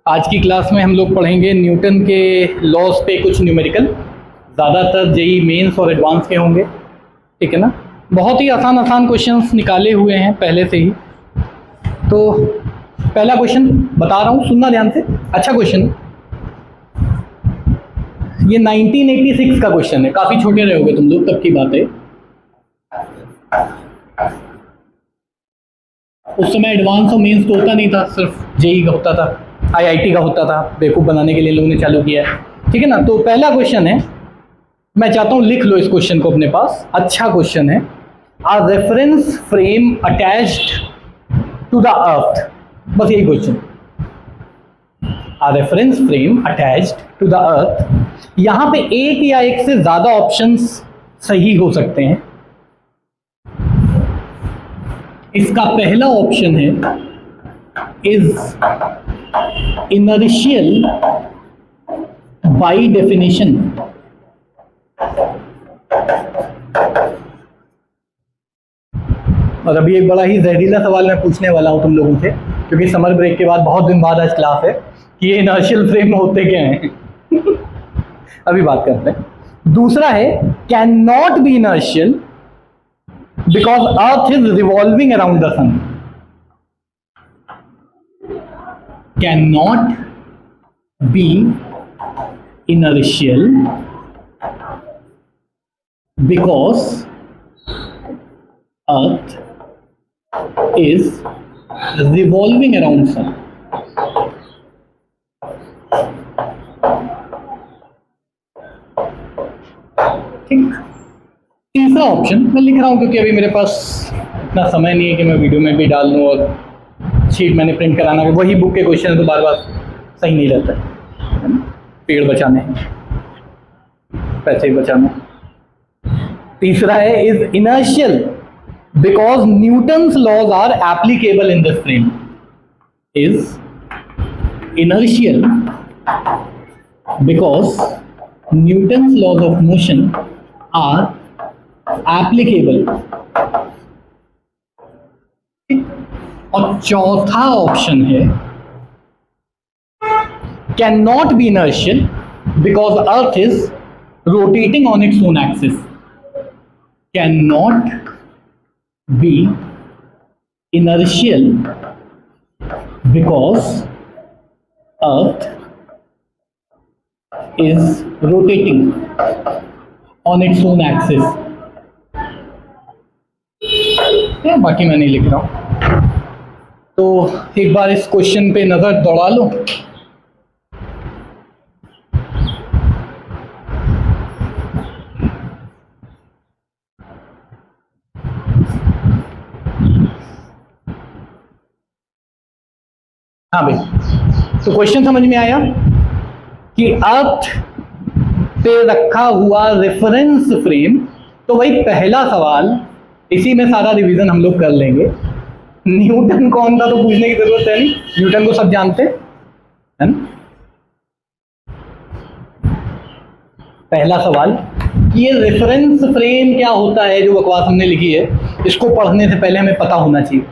आज की क्लास में हम लोग पढ़ेंगे न्यूटन के लॉज पे कुछ न्यूमेरिकल, ज़्यादातर जेई मेंस और एडवांस के होंगे। ठीक है ना। बहुत ही आसान आसान क्वेश्चंस निकाले हुए हैं पहले से ही। तो पहला क्वेश्चन बता रहा हूँ, सुनना ध्यान से, अच्छा क्वेश्चन। ये 1986 का क्वेश्चन है, काफ़ी छोटे रहोगे तुम लोग, तब की बात है। उस समय एडवांस और मेंस तो होता नहीं था, सिर्फ जेई का होता था, आईआईटी का होता था। बेवकूफ़ बनाने के लिए लोगों ने चालू किया है। ठीक है ना। तो पहला क्वेश्चन है, मैं चाहता हूँ लिख लो इस क्वेश्चन को अपने पास, अच्छा क्वेश्चन है। A reference frame attached to the earth, बस यही question. A reference frame attached to the earth. यहाँ पे एक या एक से ज़्यादा ऑप्शंस सही हो सकते हैं। इसका पहला ऑप्शन है इज इनर्शियल बाय डेफिनेशन। और अभी एक बड़ा ही जहरीला सवाल मैं पूछने वाला हूं तुम लोगों से, क्योंकि समर ब्रेक के बाद बहुत दिन बाद आज क्लास है, कि ये इनर्शियल फ्रेम होते क्या हैं। अभी बात करते हैं। दूसरा है can not be inertial because earth is revolving around the sun. Cannot be inertial because earth is revolving around sun. ठीक। तीसरा ऑप्शन मैं लिख रहा हूँ क्योंकि अभी मेरे पास इतना समय नहीं है कि मैं वीडियो में भी डाल दूँ, और शीट मैंने प्रिंट कराना है, वही बुक के क्वेश्चन है तो बार बार सही नहीं रहता है ना। पेड़ बचाने हैं, पैसे बचाने। तीसरा है is inertial because Newton's laws are applicable in this frame. Is inertial because Newton's laws of motion are applicable. और चौथा ऑप्शन है can not be inertial because earth is rotating on its own axis. Can not be inertial because earth is rotating on its own axis. बाकी मैं नहीं लिख रहा हूं। तो एक बार इस क्वेश्चन पे नजर दौड़ा लो। हाँ भाई, तो क्वेश्चन समझ में आया कि अर्थ पे रखा हुआ रेफरेंस फ्रेम। तो वही पहला सवाल, इसी में सारा रिवीजन हम लोग कर लेंगे। न्यूटन कौन था तो पूछने की जरूरत है नहीं, न्यूटन को सब जानते हैं ना। पहला सवाल, ये रेफरेंस फ्रेम क्या होता है, जो बकवास हमने लिखी है, इसको पढ़ने से पहले हमें पता होना चाहिए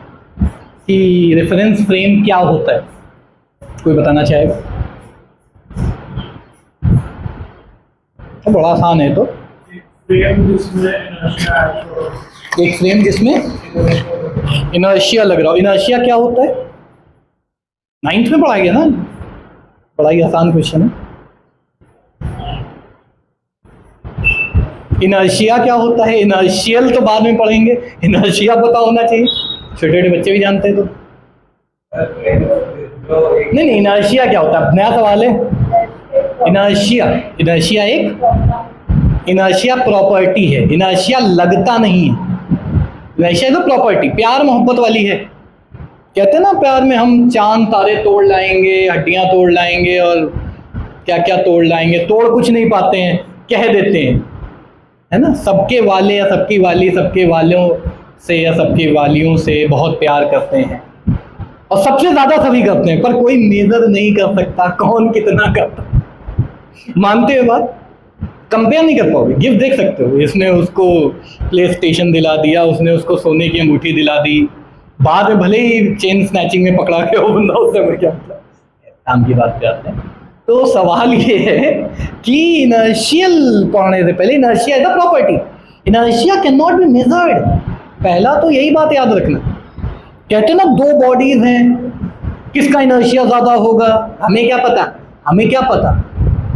कि रेफरेंस फ्रेम क्या होता है। कोई बताना चाहेगा? तो बड़ा आसान है। तो एक फ्रेम जिसमें इनर्शिया लग रहा हो। इनर्शिया क्या होता है? 9th में पढ़ा गया ना, बड़ा ही आसान क्वेश्चन है। इनर्शिया क्या होता है? इनर्शियल तो बाद में पढ़ेंगे, इनर्शिया पता होना चाहिए, छोटे छोटे बच्चे भी जानते हैं। तो नहीं, इनर्शिया क्या होता है, नया सवाल है। इनर्शिया प्रॉपर्टी है। इनर्शिया लगता नहीं है। इनर्शिया तो प्रॉपर्टी, प्यार मोहब्बत वाली है। कहते हैं ना, प्यार में हम चांद तारे तोड़ लाएंगे, हड्डियां तोड़ लाएंगे और क्या क्या तोड़ लाएंगे, तोड़ कुछ नहीं पाते हैं, कह देते हैं, है ना। सबके वाले या सबकी वाली सबके वालों से या सबकी वालियों से बहुत प्यार करते हैं, और सबसे ज्यादा सभी करते हैं, पर कोई मेजर नहीं कर सकता कौन कितना करता। मानते हो बात? कंपेयर नहीं कर पाओगे। गिफ्ट देख सकते हो, इसने उसको प्ले स्टेशन दिला दिया, उसने उसको सोने की अंगूठी दिला दी, बाद में भले ही चेन स्नैचिंग में पकड़ा के वो बंदा, उससे मैं क्या मतलब। काम की बात करते हैं। तो सवाल ये है कि इनर्शियल पढ़ने से पहले inertia is a property, inertia can not be measured. पहला तो यही बात याद रखना। कहते हैं ना दो बॉडीज हैं, किसका इनर्शिया ज़्यादा होगा, हमें क्या पता, हमें क्या पता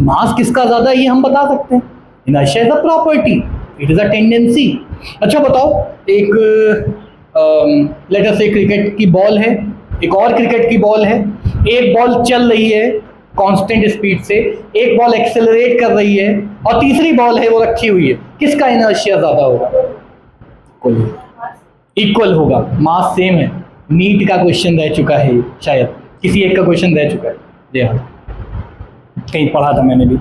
मास किसका ज़्यादा, ये हम बता सकते हैं। Inertia is a property, it is a tendency. अच्छा बताओ, एक लेट अस से क्रिकेट की बॉल है, एक और क्रिकेट की बॉल है, एक बॉल चल रही है कांस्टेंट स्पीड से, एक बॉल एक्सेलरेट कर रही है और तीसरी बॉल है वो रखी हुई है, किसका इनर्शिया ज़्यादा होगा? इक्वल होगा, मास सेम है। नीट का क्वेश्चन रह चुका है, शायद किसी एक का क्वेश्चन रह चुका है, जी हाँ, कहीं पढ़ा था मैंने भी।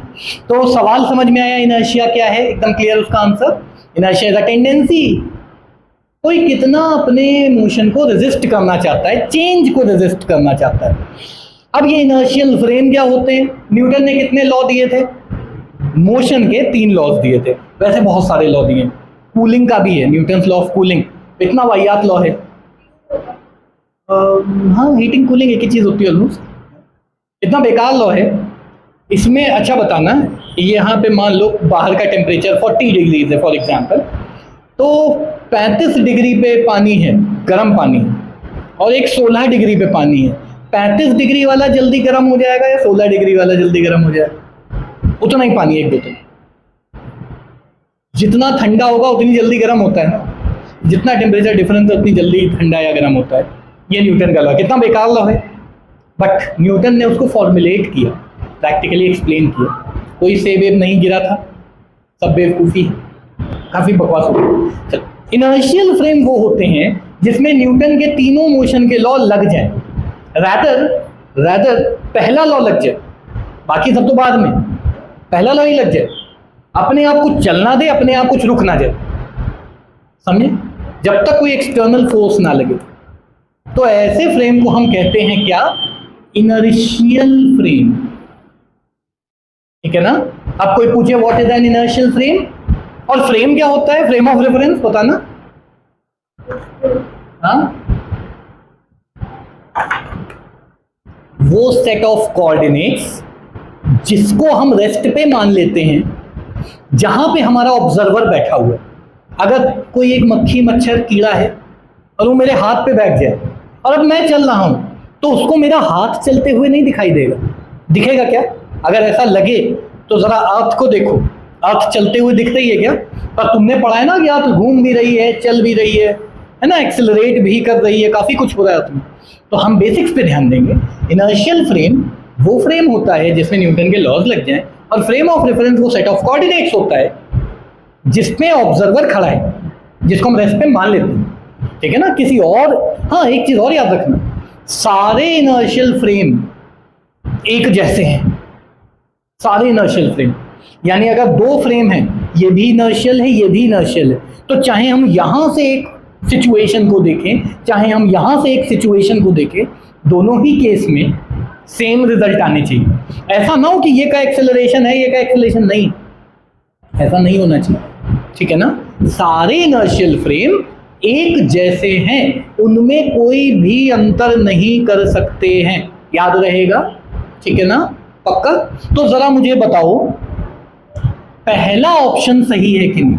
तो सवाल समझ में आया, इनर्शिया क्या है, एकदम क्लियर उसका answer. Inertia is a tendency. कोई कितना अपने मोशन को रेजिस्ट करना चाहता है, चेंज को रेजिस्ट करना चाहता है। अब ये इनर्शियल फ्रेम क्या होते हैं? न्यूटन ने कितने लॉ दिए थे? मोशन के 3 लॉज दिए थे, वैसे बहुत सारे लॉ दिए। कूलिंग का भी है, न्यूटन्स लॉ ऑफ कूलिंग, इतना वाहियात लॉ है। हाँ, हीटिंग कूलिंग एक ही चीज़ होती है ऑलमोस्ट, इतना बेकार लॉ है इसमें। अच्छा बताना, यहाँ पे मान लो बाहर का टेम्परेचर 40 डिग्रीज है फॉर एग्जांपल, तो 35 डिग्री पे पानी है, गर्म पानी, और एक 16 डिग्री पे पानी है। 35 डिग्री वाला जल्दी गर्म हो जाएगा या 16 डिग्री वाला जल्दी गर्म हो जाएगा? उतना ही पानी एक बोतल, जितना ठंडा होगा उतनी जल्दी गर्म होता है ना, जितना टेम्परेचर डिफरेंस उतनी जल्दी ठंडा या गर्म होता है। ये न्यूटन का लॉ, कितना बेकार लॉ है, बट न्यूटन ने उसको फॉर्मुलेट किया, प्रैक्टिकली एक्सप्लेन किया। कोई सेब वेब नहीं गिरा था, सब बेवकूफ़ी है, काफ़ी बकवास हो गई। इनर्शियल फ्रेम वो होते हैं जिसमें न्यूटन के तीनों मोशन के लॉ लग जाए, रादर पहला लॉ लग जाए, बाकी सब तो बाद में, पहला लॉ ही लग जाए। अपने आप कुछ चलना दे, अपने आप कुछ रुक ना जाए, समझे, जब तक कोई एक्सटर्नल फोर्स ना लगे। तो ऐसे फ्रेम को हम कहते हैं क्या? इनर्शियल फ्रेम, ठीक है ना। अब कोई पूछे what is an inertial frame, और फ्रेम क्या होता है, फ्रेम ऑफ रेफरेंस बताना। हाँ, वो सेट ऑफ कोऑर्डिनेट्स जिसको हम रेस्ट पे मान लेते हैं, जहां पे हमारा ऑब्जर्वर बैठा हुआ है। अगर कोई एक मक्खी मच्छर कीड़ा है और वो मेरे हाथ पे बैठ जाए और अब मैं चल रहा हूं, तो उसको मेरा हाथ चलते हुए नहीं दिखाई देगा, दिखेगा क्या? अगर ऐसा लगे तो जरा अर्थ को देखो, अर्थ चलते हुए दिख रही है क्या? पर तुमने पढ़ा है ना कि अर्थ घूम भी रही है, चल भी रही है ना, एक्सेलरेट भी कर रही है, काफ़ी कुछ हो रहा है अर्थ में। तो हम बेसिक्स पे ध्यान देंगे। इनर्शियल फ्रेम वो फ्रेम होता है जिसमें न्यूटन के लॉज लग जाएं, और फ्रेम ऑफ रेफरेंस वो सेट ऑफ कोऑर्डिनेट्स होता है जिसमें ऑब्जर्वर खड़ा है, जिसको हम रेस्ट पे मान लेते हैं, ठीक है ना। किसी और, हाँ एक चीज़ और याद रखना, सारे इनर्शियल फ्रेम एक जैसे हैं, सारे इनर्शियल फ्रेम। यानी अगर 2 फ्रेम हैं, ये भी इनर्शियल है, ये भी इनर्शियल है, तो चाहे हम यहाँ से एक सिचुएशन को देखें, चाहे हम यहाँ से एक सिचुएशन को देखें, दोनों ही केस में सेम रिजल्ट आने चाहिए। ऐसा ना हो कि ये का एक्सेलरेशन है, ये का एक्सेलरेशन नहीं, ऐसा नहीं होना चाहिए, ठीक है ना। सारे इनर्शियल फ्रेम एक जैसे हैं, उनमें कोई भी अंतर नहीं कर सकते हैं, याद रहेगा, ठीक है ना, पक्का। तो जरा मुझे बताओ, पहला ऑप्शन सही है कि नहीं?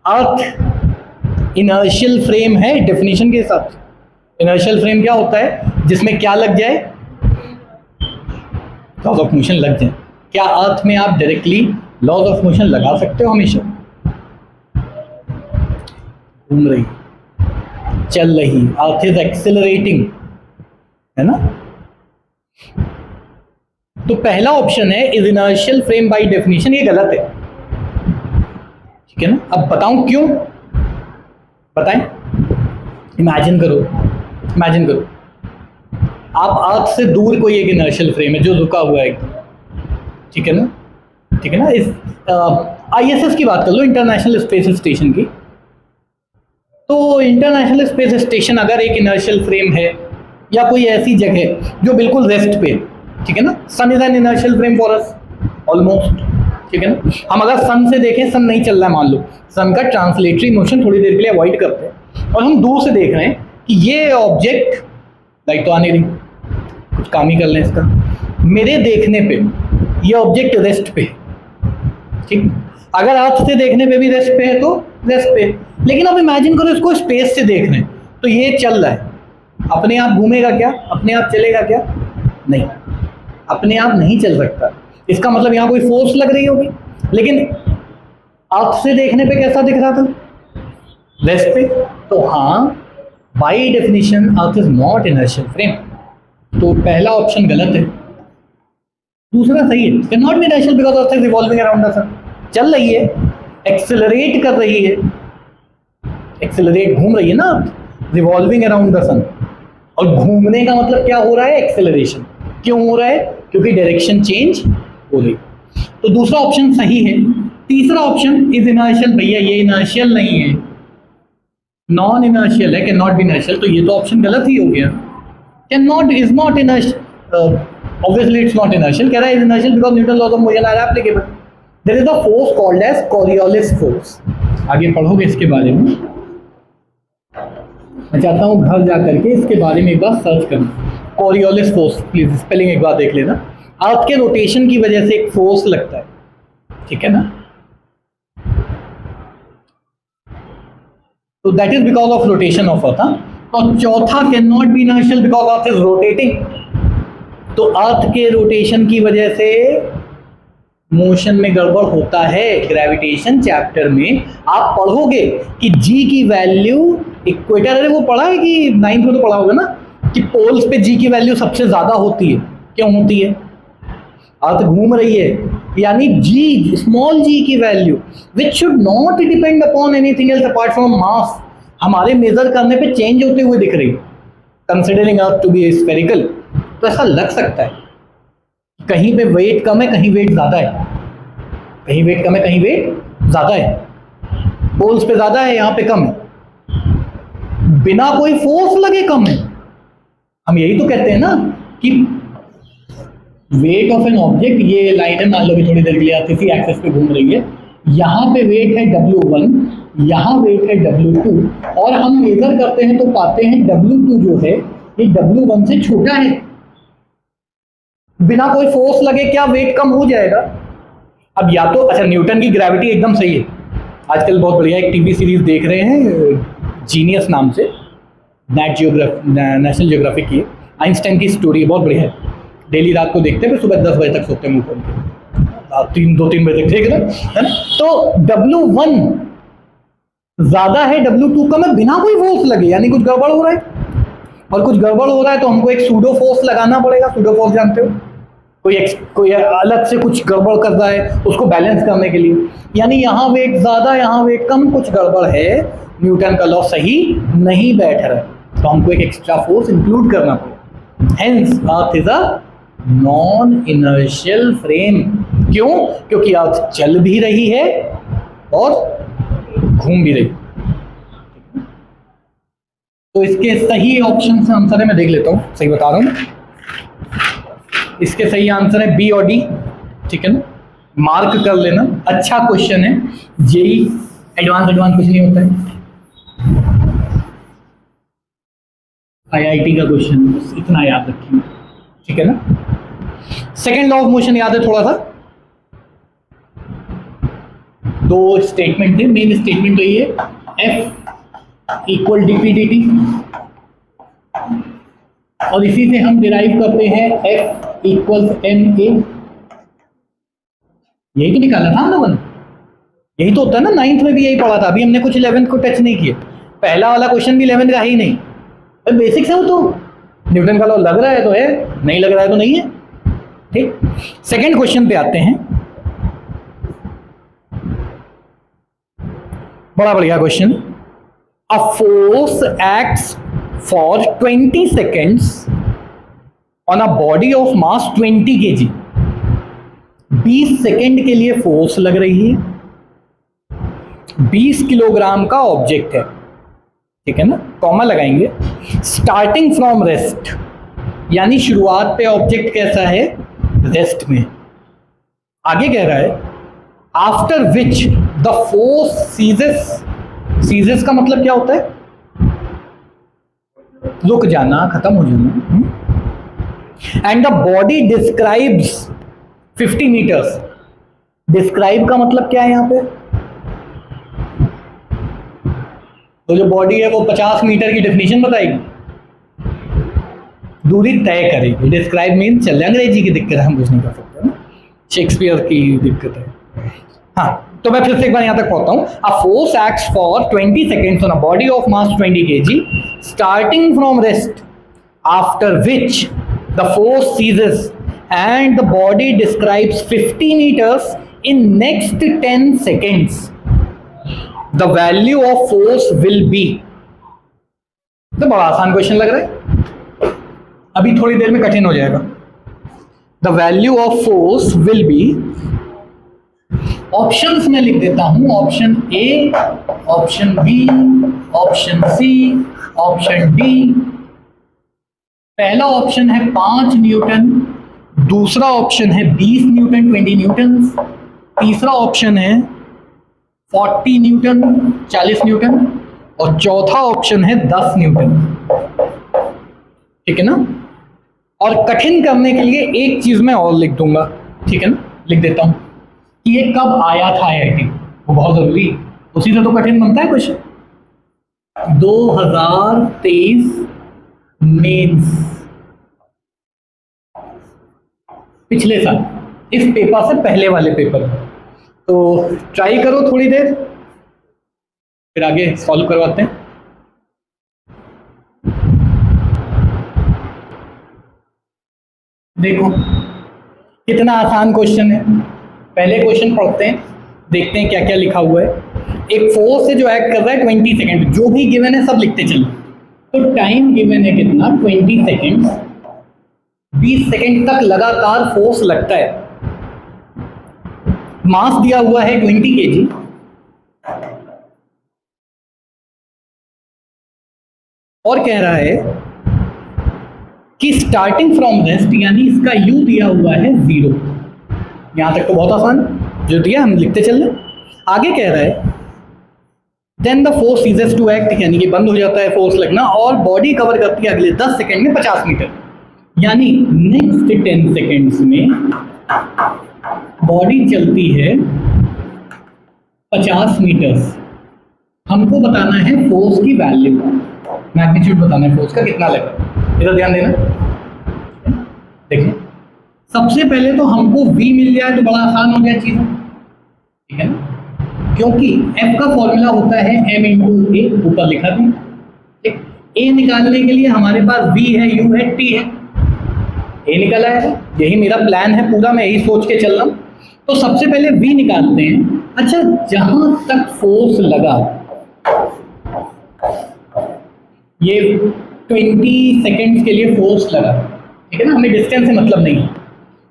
अर्थ इनर्शियल फ्रेम है डेफिनेशन के हिसाब से। इनर्शियल फ्रेम क्या होता है? जिसमें क्या लग जाए? लॉज ऑफ मोशन लग जाए। क्या अर्थ में आप डायरेक्टली लॉज ऑफ मोशन लगा सकते हो? हमेशा घूम रही, चल रही, अर्थ इज एक्सेलरेटिंग, है ना। तो पहला ऑप्शन है is inertial frame by definition, ये गलत है, ठीक है ना। अब बताऊं क्यों, बताएं। इमेजिन करो, इमेजिन करो आप अर्थ से दूर कोई एक इनर्शियल फ्रेम है जो रुका हुआ है एकदम, ठीक है ना, ठीक है ना। इस ISS की बात कर लो, इंटरनेशनल स्पेस स्टेशन की। तो इंटरनेशनल स्पेस स्टेशन अगर एक इनर्शियल फ्रेम है, या कोई ऐसी जगह जो बिल्कुल रेस्ट पे, ठीक है ना। Sun is an inertial frame for us almost, ठीक है ना। हम अगर सन से देखें, सन नहीं चल रहा है मान लो, सन का ट्रांसलेटरी मोशन थोड़ी देर के लिए अवॉइड करते हैं, और हम दूर से देख रहे हैं कि ये ऑब्जेक्ट, लाइट तो आने रही, कुछ काम ही कर लें इसका। मेरे देखने पे ये ऑब्जेक्ट रेस्ट पे है, ठीक। अगर अर्थ से देखने पे भी रेस्ट पे है तो रेस्ट पे। लेकिन अब इमेजिन करो इसको स्पेस से देख रहे हैं, तो ये चल रहा है, अपने आप घूमेगा क्या, अपने आप चलेगा क्या? नहीं, अपने आप नहीं चल सकता। इसका मतलब यहाँ कोई फोर्स लग रही होगी। लेकिन अर्थ से देखने पे कैसा दिख रहा था? रेस्ट पे। तो हाँ, by definition earth is not inertial frame. तो पहला ऑप्शन गलत है, दूसरा सही है। Can not be inertial because earth is revolving around the sun. चल रही है, एक्सेलरेट कर रही है, एक्सेलरेट घूम रही है ना, रिवॉल्विंग अराउंड द सन। और घूमने का मतलब क्या हो रहा है? एक्सेलरेशन। क्यों हो रहा है? क्योंकि डायरेक्शन चेंज हो रही। तो दूसरा ऑप्शन सही है। तीसरा ऑप्शन इज इनर्शियल, भैया ये इनर्शियल नहीं है, नॉन इनर्शियल है, कैन नॉट बी इनर्शियल। तो ये तो ऑप्शन गलत ही हो गया। Can not is not inertial, obviously it's not inertial. कह रहा है is inertial because Newton laws of motion are applicable. There is a force called as Coriolis force. आगे पढ़ोगे इसके बारे में। मैं चाहता हूँ घर जा करके इसके बारे में एक बार सर्च करना, कॉरियोलिस फोर्स। प्लीज स्पेलिंग एक बार देख लेना। अर्थ के रोटेशन की वजह से एक फोर्स लगता है, ठीक है ना। तो that is because of rotation of earth. और चौथा, can not be inertial because earth is rotating. तो अर्थ के रोटेशन की वजह से मोशन में गड़बड़ होता है। ग्रेविटेशन चैप्टर में आप पढ़ोगे कि जी की वैल्यू इक्वेटर, अरे वो पढ़ा है कि 9th में तो पढ़ा होगा ना, कि पोल्स पे जी की वैल्यू सबसे ज्यादा होती है। क्यों होती है? अर्थ घूम रही है, यानी जी, स्मॉल जी की value which should not depend upon anything else apart from mass, हमारे मेजर करने पे चेंज होते हुए दिख रही है, considering earth to be spherical. तो ऐसा लग सकता है कहीं पे वेट कम है, कहीं वेट ज्यादा है, कहीं वेट कम है, कहीं वेट ज्यादा है। पोल्स पे ज्यादा है, यहाँ पे कम है, बिना कोई फोर्स लगे कम है। हम यही तो कहते हैं ना कि वेट ऑफ एन ऑब्जेक्ट, ये लाइन है, मान लो कि थोड़ी देर के लिए आप किसी एक्सेस पे घूम रही है, यहाँ पे वेट है W1, यहाँ वेट है W2, और हम मेजर करते हैं तो पाते हैं W2 जो है ये W1 से छोटा है। बिना कोई फोर्स लगे क्या वेट कम हो जाएगा? अब या तो अच्छा, न्यूटन की ग्रेविटी एकदम सही है। आजकल बहुत बढ़िया एक टीवी सीरीज देख रहे हैं जीनियस नाम से, नेशनल जियोग्राफिक की, आइंस्टाइन की स्टोरी बहुत बढ़िया है। डेली रात को देखते हैं, फिर सुबह 10 बजे तक सोते हैं मुंह खोल के, 2-3 बजे तक, ठीक है ना। तो W1 ज्यादा है, W2 कम है, बिना कोई फोर्स लगे, यानी कुछ गड़बड़ हो रहा है। और कुछ गड़बड़ हो रहा है तो हमको एक सूडो फोर्स लगाना पड़ेगा। सूडो फोर्स जानते हो, कोई अलग से कुछ गड़बड़ कर रहा है उसको बैलेंस करने के लिए, यानी यहाँ वेट ज्यादा, यहाँ वेट कम, कुछ गड़बड़ है, न्यूटन का लॉ सही नहीं बैठ रहा है, तो हमको एक एक्स्ट्रा फोर्स इंक्लूड करना पड़ेगा। Hence earth is a non inertial frame. क्यों? क्योंकि अर्थ चल भी रही है और घूम भी रही। तो इसके सही ऑप्शन से आंसर है, मैं देख लेता हूं, सही बता रहा हूं। इसके सही आंसर है बी और डी, ठीक है ना, मार्क कर लेना। अच्छा क्वेश्चन है, जेई एडवांस कुछ नहीं होता है, आईआईटी का क्वेश्चन, बस इतना याद रखिए, ठीक है ना। सेकेंड लॉ ऑफ मोशन याद है थोड़ा सा, 2 स्टेटमेंट थे। मेन स्टेटमेंट तो ये F इक्वल dp dt, और इसी से हम डिराइव करते हैं F इक्वल ma। यही तो निकाला था हम लोगों ने, यही तो होता है ना, 9th में भी यही पढ़ा था। अभी हमने कुछ 11th को टच नहीं किया, पहला वाला क्वेश्चन भी 11th का ही नहीं, बेसिक्स है वो तो। न्यूटन का लॉ लग रहा है तो है, नहीं लग रहा है तो नहीं है, ठीक। सेकेंड क्वेश्चन पे आते हैं, बड़ा बढ़िया question. A force acts for 20 seconds on a body of mass 20 kg। 20 second के लिए फोर्स लग रही है, 20 किलोग्राम का ऑब्जेक्ट है, ठीक है ना, कॉमा लगाएंगे। स्टार्टिंग फ्रॉम रेस्ट, यानी शुरुआत पे ऑब्जेक्ट कैसा है? रेस्ट में। आगे कह रहा है after which the force ceases. Ceases का मतलब क्या होता है? रुक जाना, खत्म हो जाना। And the body describes 50 metres. Describe का मतलब क्या है यहाँ पे? तो जो बॉडी है वो 50 मीटर की डेफिनेशन बताएगी, दूरी तय करेगी। डिस्क्राइब मीन चल अंग्रेजी की दिक्कत है, हम कुछ नहीं कर सकते ना, शेक्सपियर की दिक्कत है। हाँ, तो मैं फिर से एक बार यहाँ तक पहुंचता हूँ। A force acts for 20 seconds on a body of mass 20 kg starting from rest, after which the force ceases and the body describes 50 meters in next 10 seconds. The value of force will be। तो बड़ा आसान question लग रहा है, अभी थोड़ी देर में कठिन हो जाएगा। The value of force will be, options में लिख देता हूं, option A, option B, option C, option D. पहला ऑप्शन है 5 न्यूटन, दूसरा ऑप्शन है 20 न्यूटन 20 न्यूटन, तीसरा ऑप्शन है 40 न्यूटन 40 न्यूटन, और चौथा ऑप्शन है 10 न्यूटन। ठीक है ना? और कठिन करने के लिए एक चीज मैं और लिख दूंगा, ठीक है ना, लिख देता हूं कि ये कब आया था IIT, वो बहुत जरूरी, उसी से तो कठिन बनता है क्वेश्चन। 2023 मेंस, पिछले साल, इस पेपर से पहले वाले पेपर में। तो ट्राई करो थोड़ी देर, फिर आगे सॉल्व करवाते हैं। देखो कितना आसान क्वेश्चन है। पहले क्वेश्चन पढ़ते हैं, देखते हैं क्या क्या लिखा हुआ है। एक फोर्स है जो एक्ट कर रहा है 20 सेकेंड, जो भी गिवन है सब लिखते चलो। तो टाइम गिवन है कितना, 20 सेकेंड, 20 सेकेंड तक लगातार फोर्स लगता है। मास दिया हुआ है 20 kg, और कह रहा है कि स्टार्टिंग फ्रॉम रेस्ट, यानी इसका यू दिया हुआ है 0। यहां तक तो बहुत आसान, जो दिया हम लिखते चल रहे। आगे कह रहा है then the force ceases to act, यानी कि बंद हो जाता है फोर्स लगना, और बॉडी कवर करती है अगले 10 सेकेंड में 50 मीटर, यानी नेक्स्ट 10 सेकेंड्स में बॉडी चलती है 50 मीटर्स। हमको बताना है फोर्स की वैल्यू, मैग्नीट्यूड बताना है फोर्स का कितना लगा। इधर ध्यान देना, देखिए सबसे पहले तो हमको v मिल जाए तो बड़ा आसान हो गया चीज, ठीक है ना, क्योंकि f का फॉर्मूला होता है m इंटू ए, ऊपर लिखा था। ठीक, a निकालने के लिए हमारे पास v है, u है, t है, a निकला है। यही मेरा प्लान है पूरा, मैं यही सोच के चल रहा हूँ। तो सबसे पहले v निकालते हैं। अच्छा, जहां तक फोर्स लगा, ये 20 सेकेंड्स के लिए फोर्स लगा, ठीक है ना, हमें डिस्टेंस से मतलब नहीं है।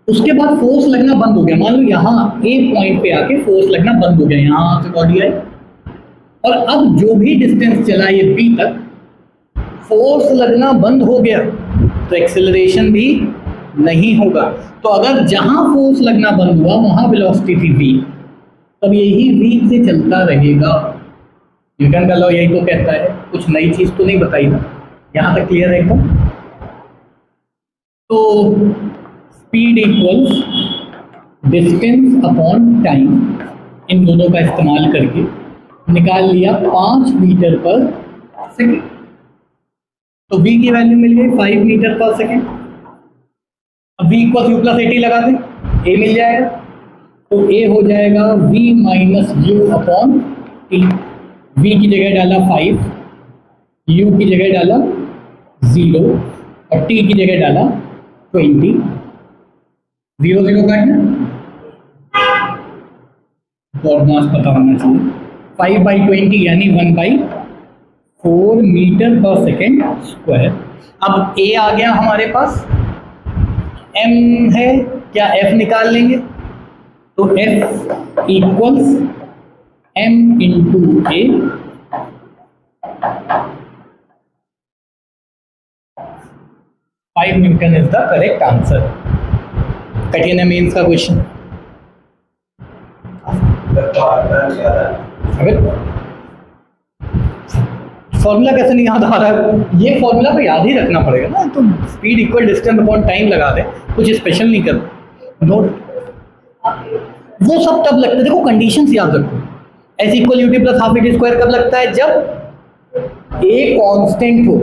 उसके बाद फोर्स लगना बंद हो गया, मान लो यहाँ ए पॉइंट पे आके फोर्स लगना बंद हो गया, यहाँ से बॉडी आई, और अब जो भी डिस्टेंस चला ये बी तक, फोर्स लगना बंद हो गया, तो एक्सेलरेशन भी नहीं होगा। तो अगर जहां फोर्स लगना बंद हुआ वहां वेलोसिटी थी v, तब यही v से चलता रहेगा। न्यूटन का लॉ यही तो कहता है, कुछ नई चीज तो नहीं बताई ना। यहां तक क्लियर है एकदम? तो speed equals distance upon time, इन दोनों का इस्तेमाल करके निकाल लिया 5 मीटर पर सेकेंड। तो v की वैल्यू मिल गई 5 मीटर पर सेकेंड। अब v इक्वल यू प्लस 80 लगा दें, a मिल जाएगा। तो a हो जाएगा v minus you upon T. v की जगह डाला 5, u की जगह डाला 0 और t की जगह डाला 20। 0 0 काटना, और मास पता होना चाहिए। 5/20 यानी 1/4 मीटर पर सेकेंड स्क्वायर। अब a आ गया हमारे पास, m है, क्या f निकाल लेंगे? तो f equals m into A, five Newton is the correct answer. कठिन है मेंस का क्वेश्चन। फॉर्मूला कैसे नहीं याद आ रहा है? ये फॉर्मूला तो याद ही रखना पड़ेगा ना, तो speed equal distance upon time लगा दे, कुछ स्पेशल नहीं कर नोट। वो सब तब लगता है, देखो कंडीशंस याद रखो। S equal UT plus half T square कब लगता है? जब ए कांस्टेंट हो।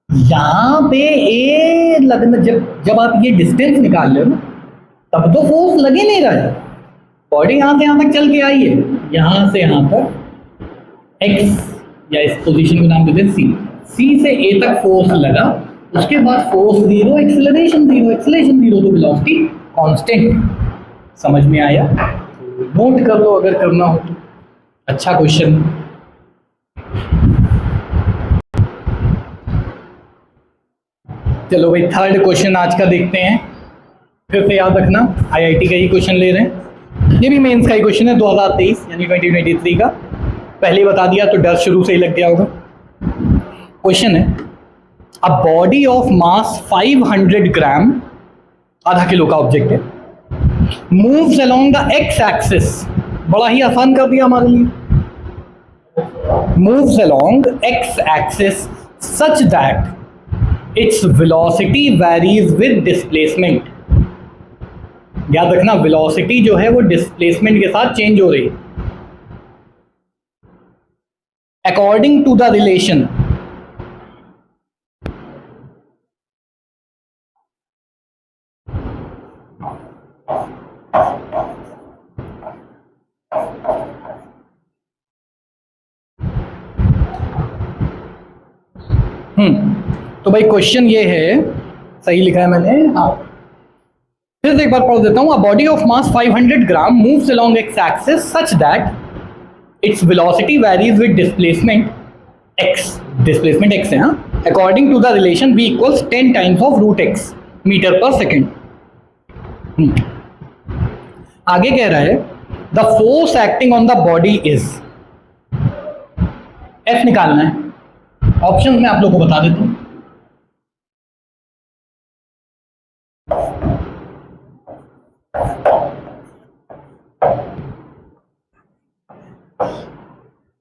यहाँ पे ए लगना, जब आप ये डिस्टेंस निकाल रहे हो ना, तब तो फोर्स लगे नहीं रहा है। बॉडी यहाँ से यहाँ तक चल के आई है, यहाँ से यहाँ तक एक्स, या इस पोजीशन को नाम देते हैं सी। सी से ए तक फोर्स लगा, उसके बाद force zero, acceleration zero, acceleration zero, तो वेलोसिटी कांस्टेंट। समझ में आया? नोट कर लो अगर करना हो तो। अच्छा क्वेश्चन। चलो भाई, थर्ड क्वेश्चन आज का देखते हैं। फिर से याद रखना, आईआईटी का ही क्वेश्चन ले रहे हैं, ये भी मेंस का ही क्वेश्चन है 2023 यानी 2023 का। पहले ही बता दिया तो डर शुरू से ही लग गया होगा। क्वेश्चन है, अ बॉडी ऑफ मास 500 ग्राम, आधा किलो का ऑब्जेक्ट है, moves along the x axis, बड़ा ही आसान कर दिया हमारे लिए, moves along x axis such that its velocity varies with displacement. याद रखना, वेलोसिटी जो है वो डिस्प्लेसमेंट के साथ चेंज हो रही है। अकॉर्डिंग टू द रिलेशन तो भाई क्वेश्चन ये है, सही लिखा है मैंने, हाँ फिर से एक बार पढ़ देता हूं। A body of mass 500 gram moves along x axis such that its velocity varies with displacement x, displacement x है हाँ, according to the relation v equals 10 times of root x metre per second. आगे कह रहा है the force acting on the body is, F निकालना है। Option मैं आप लोगों को बता देता हूं।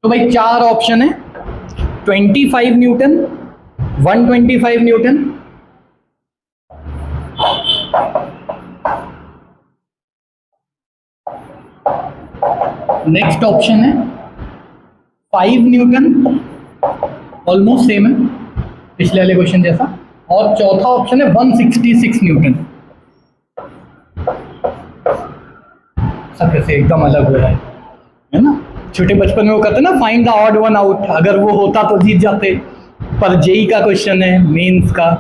तो भाई चार ऑप्शन है, 25 न्यूटन, 125 न्यूटन, नेक्स्ट ऑप्शन है 5 न्यूटन, ऑलमोस्ट सेम है पिछले वाले क्वेश्चन जैसा, और चौथा ऑप्शन है 166 न्यूटन। सब से एकदम अलग हो रहा है ना। छोटे बचपन में वो कहते ना find the odd one out, अगर वो होता तो जीत जाते, पर जेई का क्वेश्चन है, मेंस का,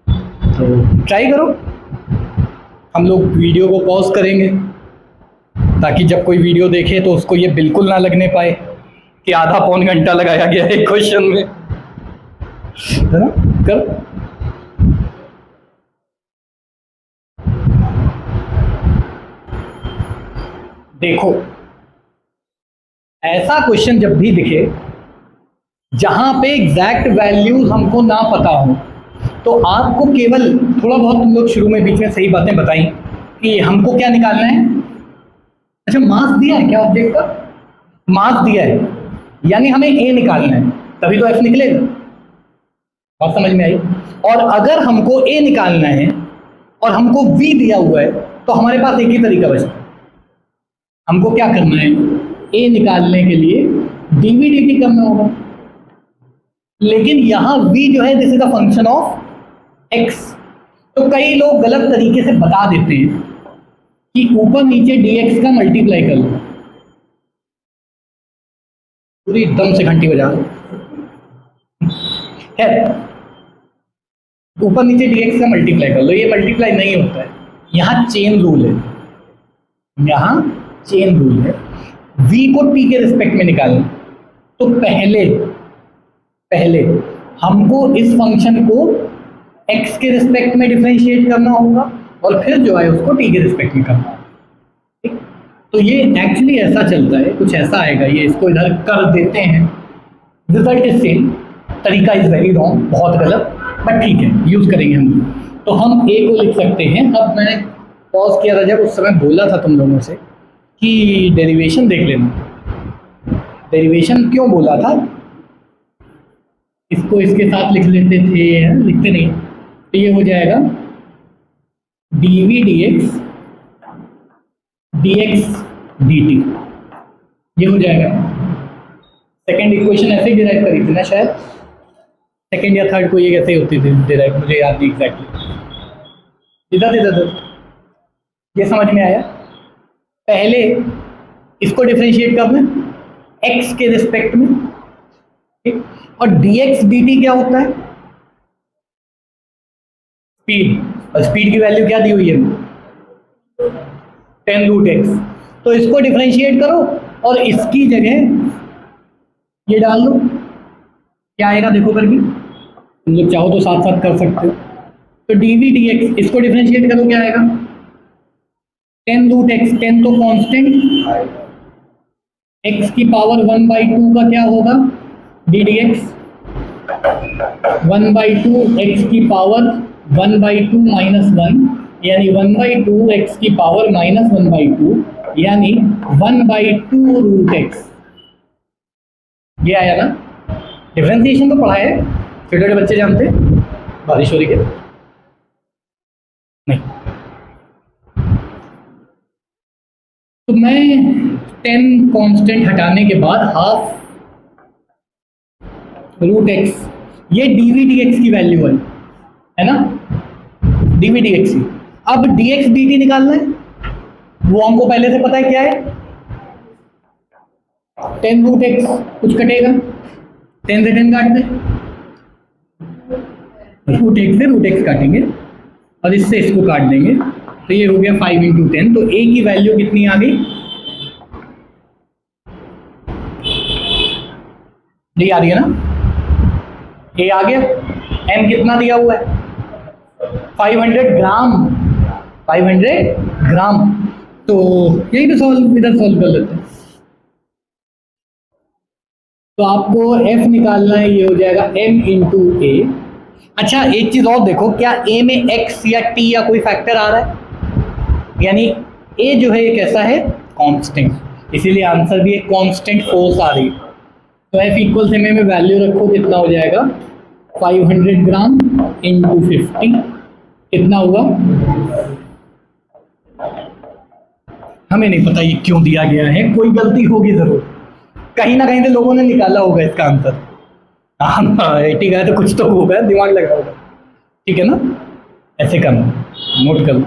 तो ट्राई करो। हम लोग वीडियो को पॉज करेंगे ताकि जब कोई वीडियो देखे तो उसको ये बिल्कुल ना लगने पाए कि आधा पौन घंटा लगाया गया है क्वेश्चन में, है ना। कर देखो, ऐसा क्वेश्चन जब भी दिखे जहां पे एग्जैक्ट वैल्यूज हमको ना पता हो, तो आपको केवल थोड़ा बहुत, तुम लोग शुरू में बीच में सही बातें बताई कि हमको क्या निकालना है। अच्छा, मास दिया है क्या ऑब्जेक्ट का? मास दिया है, यानी हमें ए निकालना है, तभी तो एफ निकलेगा। बात समझ में आई? और अगर हमको ए निकालना है और हमको वी दिया हुआ है, तो हमारे पास एक ही तरीका बचता है। हमको क्या करना है, ए निकालने के लिए डीवी डी टी करना होगा, लेकिन यहाँ v जो है this is the function of x। तो कई लोग गलत तरीके से बता देते हैं कि ऊपर नीचे dx का मल्टीप्लाई कर लो, पूरी एकदम से घंटी बजा दो है, ऊपर नीचे dx का मल्टीप्लाई कर लो, ये मल्टीप्लाई नहीं होता है, यहाँ चेन रूल है, यहाँ चेन रूल है। v को t के रिस्पेक्ट में निकालना, तो पहले हमको इस फंक्शन को x के रिस्पेक्ट में डिफरेंशिएट करना होगा और फिर जो है उसको t के रिस्पेक्ट में करना होगा। ठीक, तो ये एक्चुअली ऐसा चलता है, कुछ ऐसा आएगा, ये इसको इधर कर देते हैं, रिजल्ट इज सेम, तरीका इज वेरी रॉन्ग, बहुत गलत, बट ठीक है यूज करेंगे हम। तो हम a को लिख सकते हैं। अब मैंने पॉज किया था जब, उस समय बोला था तुम लोगों से कि डेरिवेशन देख लेना। डेरिवेशन क्यों बोला था? इसको इसके साथ लिख लेते थे, लिखते नहीं, तो ये हो जाएगा dv dx dx dt, ये हो जाएगा। सेकेंड इक्वेशन ऐसे ही डिराइव करी थी ना शायद, सेकेंड या थर्ड को ये कैसे होती थी डिराइव, मुझे याद नहीं एग्जैक्टली। इधर ये समझ में आया। पहले इसको डिफरेंशिएट करना x के रिस्पेक्ट में, ठीक, और dx dt क्या होता है, स्पीड, और स्पीड की वैल्यू क्या दी हुई है 10√x। तो इसको डिफरेंशिएट करो और इसकी जगह ये डाल दो, क्या आएगा देखो करके, तुम लोग चाहो तो साथ साथ कर सकते हो। तो dv dx, इसको डिफरेंशिएट करो क्या आएगा 10√x, 10 तो कांस्टेंट, x की पावर 1/2 का क्या होगा ddx, 1/2 x की पावर 1/2 माइनस 1, यानी 1/2 x की पावर माइनस 1/2, यानी 1/2√x। ये आया ना, डिफरेंशिएशन तो पढ़ा है, छोटे छोटे बच्चे जानते हैं, बारिश हो रही है नहीं। तो मैं 10 कांस्टेंट हटाने के बाद हाफ √x, ये dv dx की वैल्यू है ना, dv dx की। अब dx dt निकालना है, वो हमको पहले से पता है क्या है, 10√x, कुछ कटेगा 10 से 10 काट दे, √x से √x काटेंगे और इससे इसको काट देंगे, तो ये हो गया 5 × 10। तो a की वैल्यू कितनी आ गई, डी आ रही है ना, a आ गया, m कितना दिया हुआ है 500 ग्राम, 500 ग्राम। तो यही पे सॉल्व, इधर सॉल्व कर लेते हैं। तो आपको f निकालना है, ये हो जाएगा m × a। अच्छा एक चीज और देखो, क्या a में x या t या कोई फैक्टर आ रहा है, यानी a जो है ये कैसा है कांस्टेंट, इसीलिए आंसर भी एक कांस्टेंट फोर्स आ रही है। तो f इक्वल से में वैल्यू रखो, कितना हो जाएगा 500 ग्राम × 50, कितना हुआ, हमें नहीं पता ये क्यों दिया गया है, कोई गलती होगी जरूर, कहीं ना कहीं से लोगों ने निकाला होगा इसका आंसर। हाँ 80 का है तो कुछ तो होगा, दिमाग लगा होगा, ठीक है ना, ऐसे करना, नोट कर लो।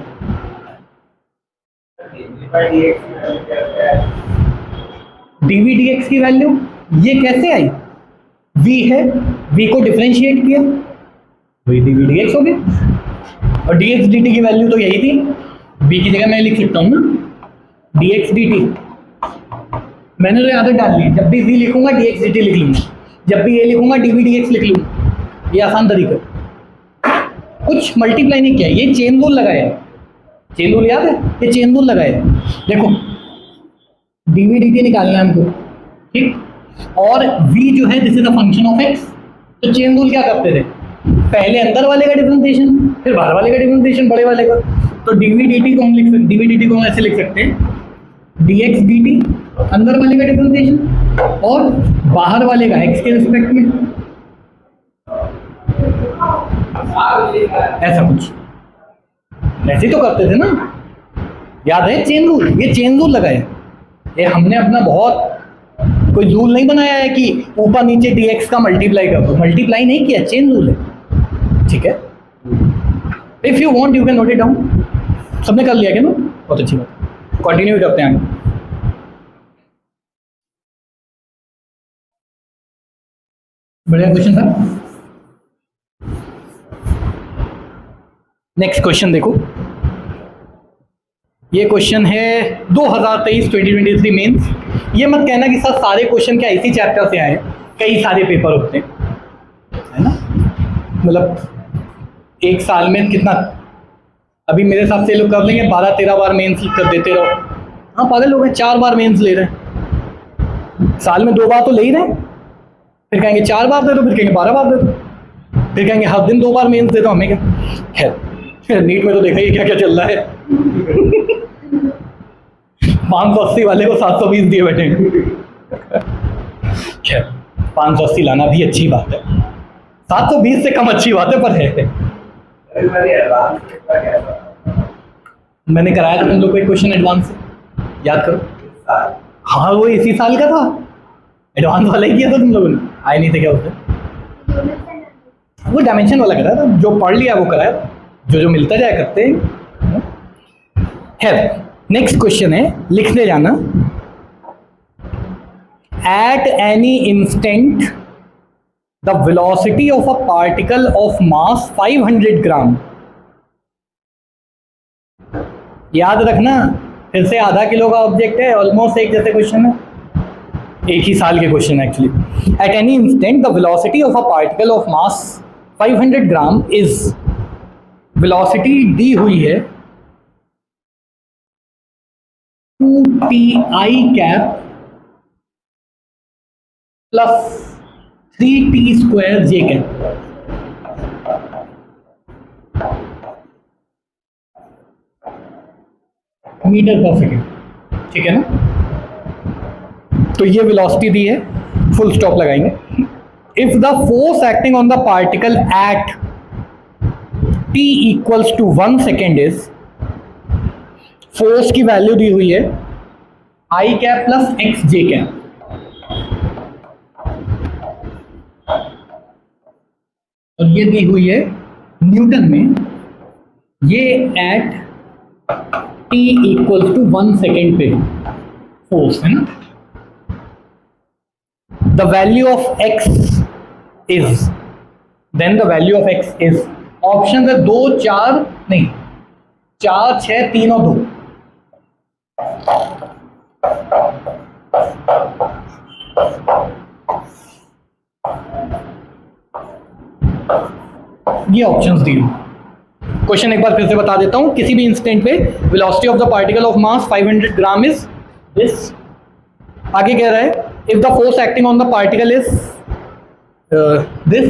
dv dx की वैल्यू ये कैसे आई, v है, v को डिफरेंशिएट किया, वही dv dx हो गया, और dx dt की वैल्यू तो यही थी, v की जगह मैं लिख सकता हूँ ना dx dt, मैंने तो आदत डाल ली, जब भी v लिखूंगा dx dt लिख लूंगा, जब भी a लिखूंगा dv dx लिख लूंगा, ये आसान तरीका, कुछ मल्टीप्लाई नहीं किया, ये चेन रूल लगाया, चेन रूल याद है, ये चेन रूल लगाया, देखो dv dt निकालना है हमको, ठीक, और v जो है this is the function of x, तो चेन रूल क्या करते थे, पहले अंदर वाले का डिफरेंशिएशन, फिर बाहर वाले का डिफरेंशिएशन, बड़े वाले का, तो dv dt को हम लिख सकते, dv dt को हम ऐसे लिख सकते हैं dx dt, अंदर वाले का डिफरेंशिएशन और बाहर वाले का x के रिस्पेक्ट में, ऐसा कुछ, ऐसे तो करते थे ना, याद है चेन रूल, ये चेन रूल लगाए, ये हमने अपना बहुत कोई रूल नहीं बनाया है कि ऊपर नीचे dx का मल्टीप्लाई कर दो, मल्टीप्लाई नहीं किया, चेन रूल है, ठीक है। If you want you can note it down, सबने कर लिया क्या ना, बहुत अच्छी बात, कंटिन्यू करते हैं आगे। बढ़िया क्वेश्चन था। नेक्स्ट क्वेश्चन देखो, ये क्वेश्चन है 2023 मेंस। ये मत कहना कि सर सारे क्वेश्चन क्या इसी चैप्टर से आए, कई सारे पेपर होते हैं, है ना, मतलब एक साल में कितना, अभी मेरे हिसाब से लोग कर लेंगे 12-13 बार मेंस कर देते रहो, हाँ पागल लोग हैं, 4 बार मेंस ले रहे हैं, साल में 2 बार तो ले ही रहे हैं, फिर कहेंगे 4 बार दे दो, फिर कहेंगे 12 बार दे दो, फिर कहेंगे हर दिन 2 बार मेंस दे दो, हमें क्या है, नीट में तो देखा ही क्या क्या चल रहा है 580 वाले को 720 दिए बैठे, खैर 580 लाना भी अच्छी बात है, 720 से कम अच्छी बात है, पर है। मैंने कराया था तुम लोग को एक क्वेश्चन एडवांस से, याद करो। हाँ वो इसी साल का था, एडवांस वाला ही किया था तुम लोगों ने, आए नहीं थे क्या उसमें? वो डायमेंशन वाला कराया था, जो पढ़ लिया वो कराया था, जो जो मिलता जाए करते हैं। है नेक्स्ट क्वेश्चन है, लिखते जाना। Eight any instant the velocity of a particle of mass 500 ग्राम। याद रखना, फिर से आधा किलो का ऑब्जेक्ट है, ऑलमोस्ट एक जैसे क्वेश्चन है, एक ही साल के question actually. At any instant the velocity of a particle of mass 500 gram is, velocity दी हुई है 2ti cap plus 3t square j cap. Metre per second, ठीक है ना? तो ये वेलोसिटी दी है, फुल स्टॉप लगाएंगे। If the force acting on the particle at t equals to 1 second is, force की वैल्यू दी हुई है i cap plus x j cap. और ये दी हुई है न्यूटन में, ये at t equals to 1 second पे फोर्स है ना। The value of x is, then the value of x is, option है 2 4 नहीं 4 6 3 और 2। ये ऑप्शंस दी। क्वेश्चन एक बार फिर से बता देता हूं, किसी भी इंस्टेंट पे velocity of the particle of mass 500 gram is this. आगे कह रहा है if the force acting on the particle is this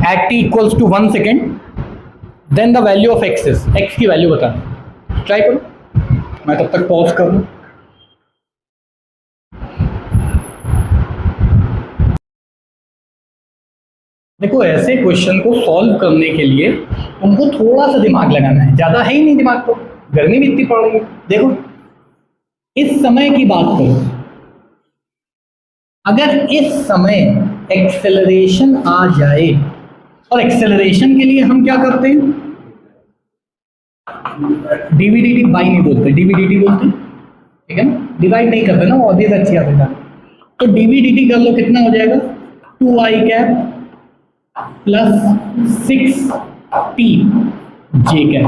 at t equals to 1 second, then the value of x is, x की value बताना। Try करो, मैं तब तक पॉज कर लूं। देखो ऐसे क्वेश्चन को सॉल्व करने के लिए तुमको थोड़ा सा दिमाग लगाना है, ज्यादा है ही नहीं दिमाग, तो गर्मी भी इतनी पड़ रही है। देखो इस समय की बात करो, अगर इस समय एक्सेलरेशन आ जाए, और एक्सेलरेशन के लिए हम क्या करते हैं, डीवीडीटी बाई नहीं बोलते, डीवीडीटी बोलते हैं, ठीक है ना, डिवाइड नहीं करते ना, वो भी अच्छी आदत है। तो डीवीडीटी कर लो, कितना हो जाएगा 2i कैप प्लस 6t जे कैप।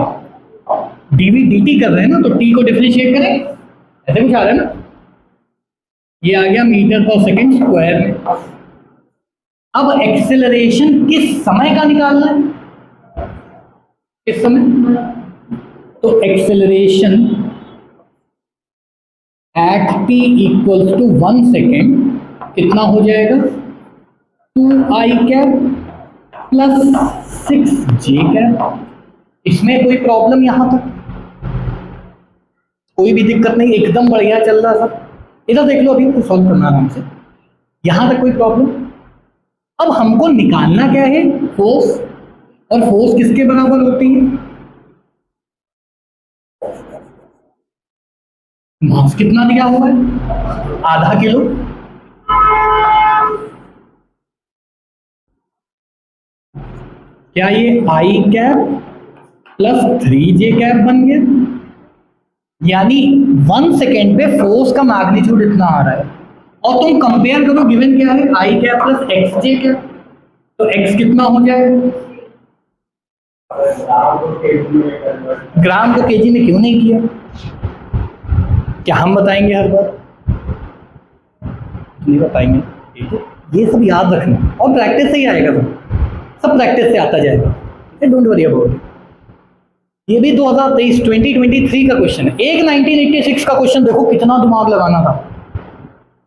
डीवीडीटी कर रहे हैं ना, तो t को डिफरेंशिएट करें, ऐसे कुछ आ रहा है ना, ये आ गया मीटर पर सेकेंड स्क्वायर में। अब एक्सेलरेशन किस समय का निकालना है, किस समय, तो acceleration at t equals to 1 second कितना हो जाएगा 2i cap plus 6j cap. इसमें कोई प्रॉब्लम, यहां तक कोई भी दिक्कत नहीं, एकदम बढ़िया चल रहा सब। इधर देख लो, अभी तो सॉल्व करना आराम से, यहां तक कोई प्रॉब्लम। अब हमको निकालना क्या है, फोर्स, और फोर्स किसके बराबर होती है, मास कितना दिया हुआ है, आधा किलो। क्या ये आई कैप प्लस 3j कैप बन गया, यानी 1 सेकेंड पे फोर्स का मैग्नीट्यूड इतना आ रहा है। और तुम कंपेयर करो, गिवन क्या है i cap plus x j cap, तो x कितना हो जाएगा, ग्राम को केजी में क्यों नहीं किया, क्या हम बताएंगे हर बार, नहीं बताएंगे, ठीक है। ये सब याद रखना, और प्रैक्टिस से ही आएगा, सब प्रैक्टिस से आता जाएगा, डोंट वरी अबाउट इट। ये भी 2023 का क्वेश्चन है। एक 1986 का क्वेश्चन देखो कितना दिमाग लगाना था।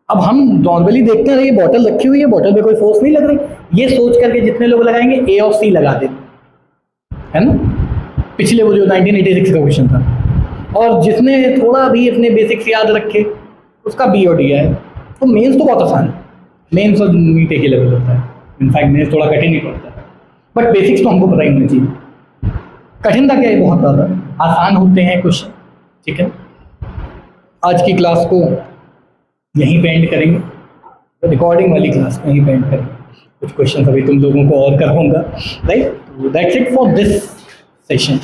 अब हम नॉर्मली देखते हैं ये बॉटल रखी हुई है, बॉटल पे कोई फोर्स नहीं लग रही, ये सोच करके जितने लोग लगाएंगे ए और सी लगा दे, है ना, पिछले वो जो 1986 का क्वेश्चन था। और जिसने थोड़ा भी अपने बेसिक्स याद रखे उसका बी और डी है। तो मेंस तो बहुत आसान है, मेंस और नीट एक ही लेवल होता है, इनफैक्ट मेंस थोड़ा कठिन ही पड़ता है। बट बेसिक्स तो हमको पता ही होना चाहिए। कठिनता क्या है, बहुत ज़्यादा आसान होते हैं क्वेश्चन, ठीक है। आज की क्लास को यहीं पे एंड करेंगे, रिकॉर्डिंग वाली क्लास को यहीं पे एंड करेंगे। कुछ क्वेश्चन अभी तुम लोगों को और कराऊंगा, right. That's it for this session.